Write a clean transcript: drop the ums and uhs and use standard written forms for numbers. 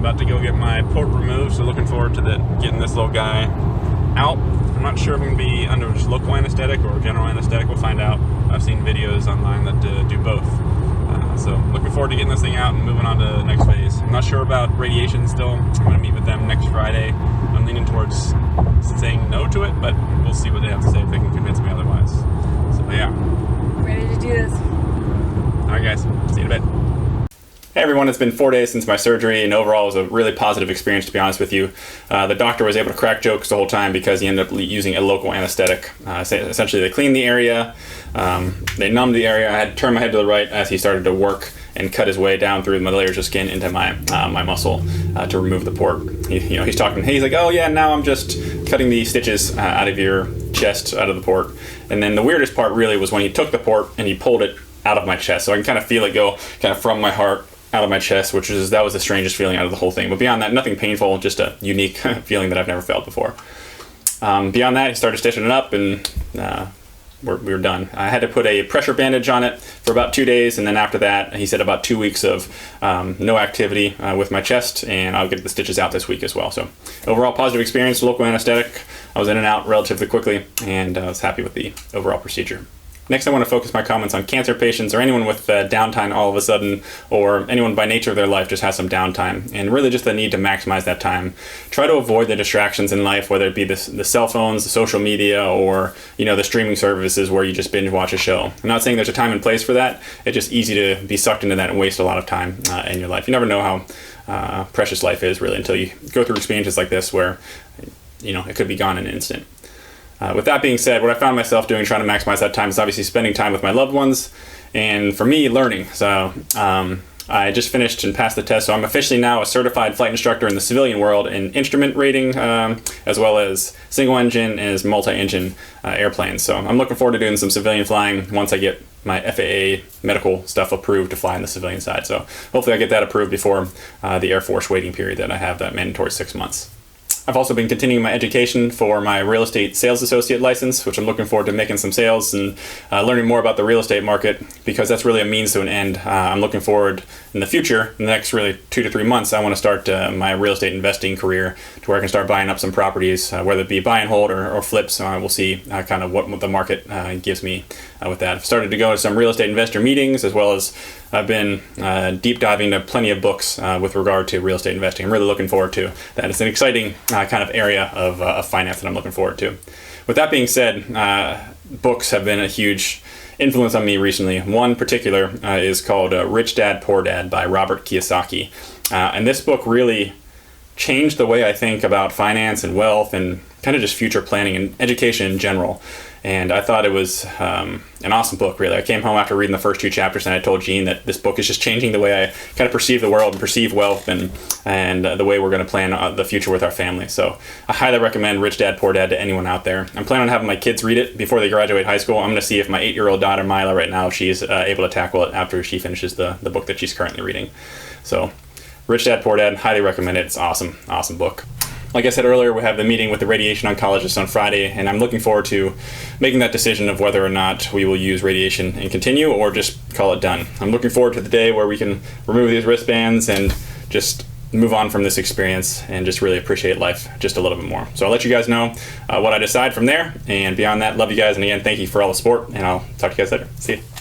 about to go get my port removed, so looking forward to getting this little guy out. I'm not sure if I'm going to be under just local anesthetic or general anesthetic. We'll find out. I've seen videos online that do both. So looking forward to getting this thing out and moving on to the next phase. I'm not sure about radiation still. I'm going to meet with them next Friday. I'm leaning towards saying no to it, but we'll see what they have to say if they can convince me otherwise. So yeah. Ready to do this. All right, guys. See you in a bit. Hey everyone, it's been 4 days since my surgery, and overall it was a really positive experience, to be honest with you. The doctor was able to crack jokes the whole time because he ended up using a local anesthetic. Essentially, they cleaned the area, they numbed the area. I had to turn my head to the right as he started to work and cut his way down through the layers of skin into my muscle to remove the port. He's talking. He's like, "Oh yeah, now I'm just cutting the stitches out of your chest, out of the port." And then the weirdest part really was when he took the port and he pulled it out of my chest, so I can kind of feel it go kind of from my heart out of my chest, that was the strangest feeling out of the whole thing. But beyond that, nothing painful, just a unique feeling that I've never felt before. Beyond that, he started stitching it up, and we were done. I had to put a pressure bandage on it for about 2 days, and then after that, he said about 2 weeks of no activity with my chest, and I'll get the stitches out this week as well. So overall, positive experience, local anesthetic. I was in and out relatively quickly, and I was happy with the overall procedure. Next, I want to focus my comments on cancer patients or anyone with downtime all of a sudden, or anyone by nature of their life just has some downtime, and really just the need to maximize that time. Try to avoid the distractions in life, whether it be the cell phones, the social media, or the streaming services where you just binge watch a show. I'm not saying there's a time and place for that. It's just easy to be sucked into that and waste a lot of time in your life. You never know how precious life is really until you go through experiences like this where it could be gone in an instant. With that being said, what I found myself doing trying to maximize that time is obviously spending time with my loved ones, and for me, learning. So I just finished and passed the test, so I'm officially now a certified flight instructor in the civilian world in instrument rating, as well as single engine and multi-engine airplanes. So I'm looking forward to doing some civilian flying once I get my FAA medical stuff approved to fly on the civilian side. So hopefully I get that approved before the Air Force waiting period that I have, that mandatory 6 months. I've also been continuing my education for my real estate sales associate license, which I'm looking forward to making some sales and learning more about the real estate market, because that's really a means to an end. I'm looking forward in the future, in the next really 2 to 3 months, I want to start my real estate investing career to where I can start buying up some properties, whether it be buy and hold or flips. We'll see kind of what the market gives me with that. I've started to go to some real estate investor meetings, as well as I've been deep diving into plenty of books with regard to real estate investing. I'm really looking forward to that. It's an exciting kind of area of finance that I'm looking forward to. With that being said, books have been a huge influence on me recently. One particular is called Rich Dad, Poor Dad by Robert Kiyosaki. And this book really changed the way I think about finance and wealth and kind of just future planning and education in general. And I thought it was an awesome book, really. I came home after reading the first 2 chapters, and I told Jean that this book is just changing the way I kind of perceive the world and perceive wealth and the way we're going to plan the future with our family. So I highly recommend Rich Dad, Poor Dad to anyone out there. I'm planning on having my kids read it before they graduate high school. I'm going to see if my 8-year-old daughter, Mila, right now, she's able to tackle it after she finishes the book that she's currently reading. So Rich Dad, Poor Dad, highly recommend it. It's awesome, awesome book. Like I said earlier, we have the meeting with the radiation oncologist on Friday, and I'm looking forward to making that decision of whether or not we will use radiation and continue or just call it done. I'm looking forward to the day where we can remove these wristbands and just move on from this experience and just really appreciate life just a little bit more. So I'll let you guys know what I decide from there, and beyond that, love you guys, and again, thank you for all the support, and I'll talk to you guys later. See you.